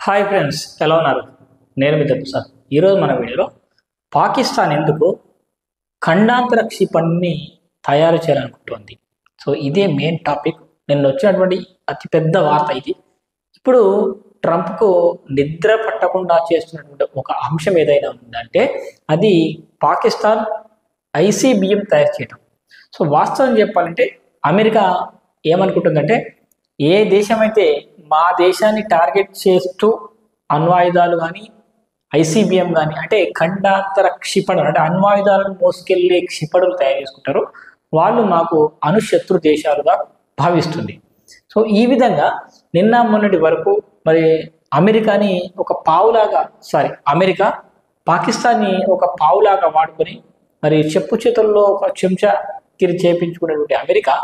Hi friends, ఎలా ఉన్నారు? నేను మీ సార్. ఈరోజు మన వీడియోలో పాకిస్తాన్ ఎందుకు ఖండాంతర క్షిపణిని తయారు చేయాలనుకుంటోంది. సో ఇదే మెయిన్ టాపిక్. నిన్న వచ్చినటువంటి అతిపెద్ద వార్త ఇది. ఇప్పుడు ట్రంప్కు నిద్ర పట్టకుండా చేస్తున్నటువంటి ఒక అంశం ఏదైనా ఉందంటే అది పాకిస్తాన్ ఐసీబీఎం తయారు చేయడం. సో వాస్తవం చెప్పాలంటే అమెరికా ఏమనుకుంటుందంటే, ఏ దేశమైతే మా దేశాన్ని టార్గెట్ చేస్తూ అణ్వాయుధాలు కానీ ఐసీబీఎం కానీ అంటే ఖండాంతర క్షిపణులు అంటే అణ్వాయుధాలను మోసుకెళ్లే క్షిపణులు తయారు చేసుకుంటారు, వాళ్ళు మాకు అణుశత్రు దేశాలుగా భావిస్తుంది. సో ఈ విధంగా నిన్న మొన్నటి వరకు మరి అమెరికా పాకిస్తాన్ని ఒక పావులాగా వాడుకొని మరి చెప్పు చేతుల్లో ఒక చెంచా కిరి చేపించుకున్నటువంటి అమెరికా,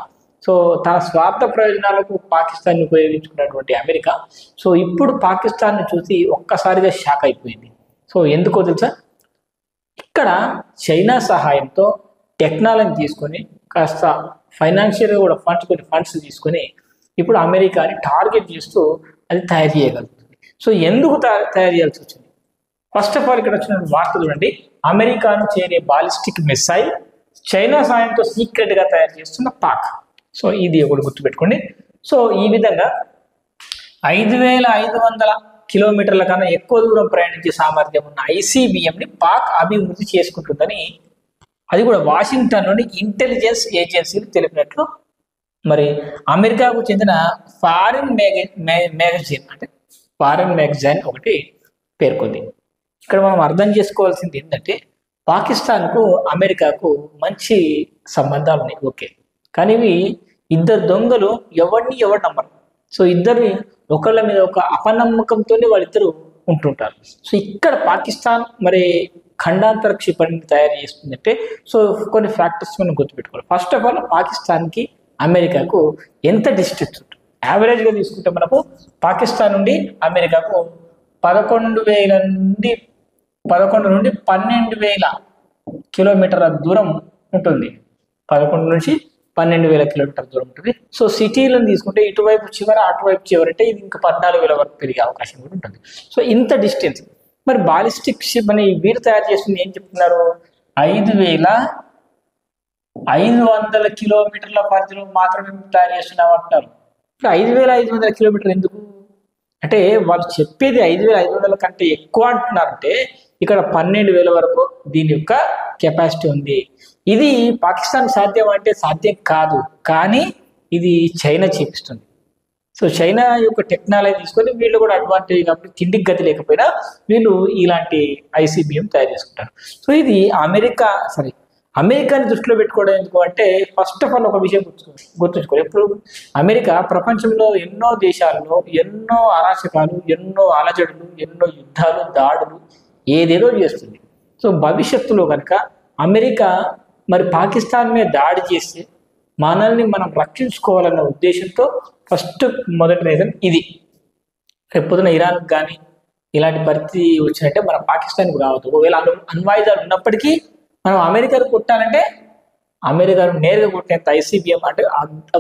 సో తన స్వార్థ ప్రయోజనాలకు పాకిస్తాన్ని ఉపయోగించుకున్నటువంటి అమెరికా సో ఇప్పుడు పాకిస్తాన్ని చూసి ఒక్కసారిగా షాక్ అయిపోయింది. సో ఎందుకో తెలుసా? ఇక్కడ చైనా సహాయంతో టెక్నాలజీ తీసుకొని కాస్త ఫైనాన్షియల్గా కూడా ఫండ్స్ తీసుకొని ఇప్పుడు అమెరికాని టార్గెట్ చేస్తూ అది తయారు చేయగలుగుతుంది. సో ఎందుకు తయారు చేయాల్సి వచ్చింది? ఫస్ట్ ఆఫ్ ఆల్ ఇక్కడ వచ్చిన వార్త చూడండి. అమెరికాను చేరే బాలిస్టిక్ మిసైల్ చైనా సాయంతో సీక్రెట్గా తయారు చేస్తున్న పాక్. సో ఇది ఒకటి గుర్తుపెట్టుకోండి. సో ఈ విధంగా 5,500 కిలోమీటర్ల కన్నా ఎక్కువ దూరం ప్రయాణించే సామర్థ్యం ఉన్న ఐసీబీఎంని పాక్ అభివృద్ధి చేసుకుంటుందని అది కూడా వాషింగ్టన్లోని ఇంటెలిజెన్స్ ఏజెన్సీలు తెలిపినట్లు మరి అమెరికాకు చెందిన ఫారిన్ మ్యాగజైన్ ఒకటి పేర్కొంది. ఇక్కడ మనం అర్థం చేసుకోవాల్సింది ఏంటంటే, పాకిస్తాన్కు అమెరికాకు మంచి సంబంధాలు ఉన్నాయి, ఓకే. కానీ ఇవి ఇద్దరు దొంగలు ఎవరు నమ్మరు. సో ఇద్దరిని ఒకళ్ళ మీద ఒక అపనమ్మకంతోనే వాళ్ళిద్దరు ఉంటుంటారు. సో ఇక్కడ పాకిస్తాన్ మరి ఖండాంతర క్షిపణిని తయారు చేస్తుందంటే సో కొన్ని ఫ్యాక్టర్స్ మనం గుర్తుపెట్టుకోవాలి. ఫస్ట్ ఆఫ్ ఆల్ పాకిస్తాన్కి అమెరికాకు ఎంత డిస్టెన్స్ ఉంటుంది? యావరేజ్గా తీసుకుంటే మనకు పాకిస్తాన్ నుండి అమెరికాకు 11,000 నుండి 12,000 కిలోమీటర్ల దూరం ఉంటుంది. 11 నుంచి 12,000 కిలోమీటర్ల దూరం ఉంటుంది. సో సిటీలను తీసుకుంటే ఇటువైపు చివర అటువైపు చివర అంటే ఇది ఇంకా 14,000 వరకు పెరిగే అవకాశం కూడా ఉంటుంది. సో ఇంత డిస్టెన్స్. మరి బాలిస్టిక్ షిప్ అని వీరు తయారు చేస్తుంది ఏం చెప్తున్నారు? 5,500 కిలోమీటర్ల పరిధిలో మాత్రమే తయారు చేస్తున్నాం అంటున్నారు. ఇప్పుడు 5,500 కిలోమీటర్లు ఎందుకు అంటే, వాళ్ళు చెప్పేది 5,500 కంటే ఎక్కువ అంటున్నారంటే ఇక్కడ 12,000 వరకు దీని యొక్క కెపాసిటీ ఉంది. ఇది పాకిస్తాన్ సాధ్యం అంటే సాధ్యం కాదు, కానీ ఇది చైనా చేపిస్తుంది. సో చైనా యొక్క టెక్నాలజీ తీసుకొని వీళ్ళు కూడా అడ్వాంటేజ్ కాబట్టి తిండికి గతి లేకపోయినా వీళ్ళు ఇలాంటి ఐసీబీఎం తయారు చేసుకుంటారు. సో ఇది అమెరికాని దృష్టిలో పెట్టుకోవడం ఎందుకు అంటే, ఫస్ట్ ఆఫ్ ఆల్ ఒక విషయం గుర్తుంచుకోవాలి. ఇప్పుడు అమెరికా ప్రపంచంలో ఎన్నో దేశాల్లో ఎన్నో అరాచకాలు, ఎన్నో అలజడులు, ఎన్నో యుద్ధాలు, దాడులు ఏదేదో చేస్తుంది. సో భవిష్యత్తులో కనుక అమెరికా మరి పాకిస్తాన్ మీద దాడి చేస్తే మనల్ని మనం రక్షించుకోవాలన్న ఉద్దేశంతో మొదటి రీజన్ ఇది. రేపొద్దున ఇరాన్కి కానీ ఇలాంటి పరిస్థితి వచ్చినట్టే మన పాకిస్తాన్కి రావద్దు. ఒకవేళ అణ్వాయుధాలు ఉన్నప్పటికీ మనం అమెరికాను కొట్టాలంటే అమెరికాను నేరుగా కొట్టేంత ఐసీబీఎం అంటే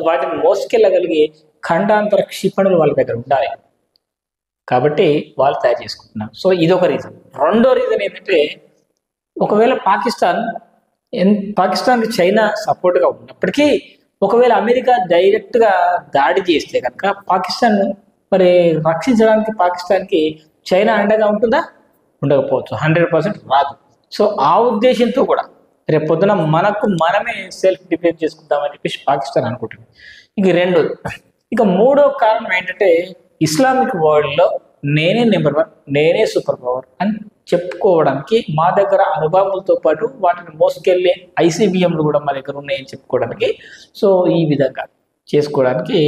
వాటిని మోసుకెళ్ళగలిగే ఖండాంతర క్షిపణులు వాళ్ళ దగ్గర ఉండాలి కాబట్టి వాళ్ళు తయారు చేసుకుంటున్నారు. సో ఇదొక రీజన్. రెండో రీజన్ ఏంటంటే, ఒకవేళ పాకిస్తాన్కి చైనా సపోర్ట్గా ఉన్నప్పటికీ ఒకవేళ అమెరికా డైరెక్ట్గా దాడి చేస్తే కనుక పాకిస్తాన్ మరి రక్షించడానికి పాకిస్తాన్కి చైనా అండగా ఉంటుందా? ఉండకపోవచ్చు, 100% రాదు. సో ఆ ఉద్దేశంతో కూడా రేపు పొద్దున మనమే సెల్ఫ్ డిఫెన్స్ చేసుకుందామని చెప్పేసి పాకిస్తాన్ అనుకుంటుంది. ఇక మూడో కారణం ఏంటంటే, ఇస్లామిక్ వరల్డ్లో నేనే నెంబర్ 1, నేనే సూపర్ పవర్ అని చెప్పుకోవడానికి మా దగ్గర అనుభవాలతో పాటు వాటిని మోసుకెళ్ళే ఐసీబీఎంలు కూడా మా దగ్గర ఉన్నాయని చెప్పుకోవడానికి, సో ఈ విధంగా చేసుకోవడానికి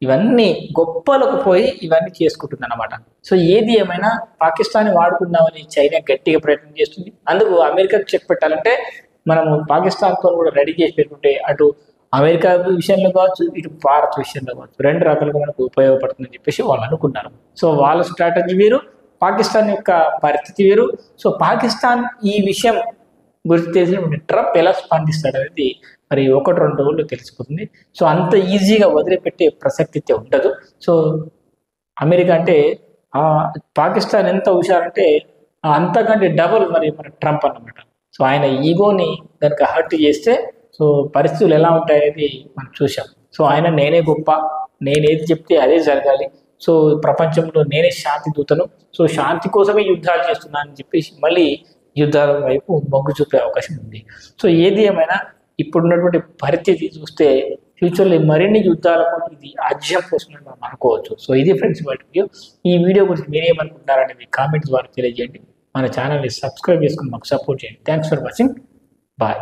ఇవన్నీ గొప్పలకు పోయి ఇవన్నీ చేసుకుంటుంది అన్నమాట. సో ఏది ఏమైనా పాకిస్తాన్ని వాడుకుందామని చైనా గట్టిగా ప్రయత్నం చేస్తుంది. అందుకు అమెరికాకు చెక్ పెట్టాలంటే మనము పాకిస్తాన్తో కూడా రెడీ చేసి పెట్టుకుంటే అటు అమెరికా విషయంలో కావచ్చు, ఇటు భారత్ విషయంలో కావచ్చు, రెండు రకాలుగా మనకు ఉపయోగపడుతుందని చెప్పేసి వాళ్ళు అనుకున్నారు. సో వాళ్ళ స్ట్రాటజీ వేరు, పాకిస్తాన్ యొక్క పరిస్థితి వేరు. సో పాకిస్తాన్ ఈ విషయం గురించి తెలిసిన ట్రంప్ ఎలా స్పందిస్తాడు అనేది మరి 1-2 రోజుల్లో తెలిసిపోతుంది. సో అంత ఈజీగా వదిలిపెట్టే ప్రసక్తి ఉండదు. సో అమెరికా అంటే పాకిస్తాన్ ఎంత హుషారంటే అంతకంటే డబుల్ మరి మన ట్రంప్ అన్నమాట. సో ఆయన ఈగోని దానికి హర్ట్ చేస్తే సో పరిస్థితులు ఎలా ఉంటాయనేది మనం చూసాం. సో ఆయన నేనే గొప్ప, నేనేది చెప్తే అదే జరగాలి, సో ప్రపంచంలో నేనే శాంతి దూతను, సో శాంతి కోసమే యుద్ధాలు చేస్తున్నాను అని చెప్పేసి మళ్ళీ యుద్ధాల వైపు మొగ్గు చూపే అవకాశం ఉంది. సో ఏది ఏమైనా ఇప్పుడున్నటువంటి పరిస్థితి చూస్తే ఫ్యూచర్లో మరిన్ని యుద్ధాలకు ఇది ఆజ్యం పోస్తుందని మనం అనుకోవచ్చు. సో ఇది ఫ్రెండ్స్ వాటి వీడియో. ఈ వీడియో గురించి మీరేమనుకుంటున్నారనేది కామెంట్స్ ద్వారా తెలియజేయండి. మన ఛానల్ని సబ్స్క్రైబ్ చేసుకుని మాకు సపోర్ట్ చేయండి. Thanks for watching. బాయ్.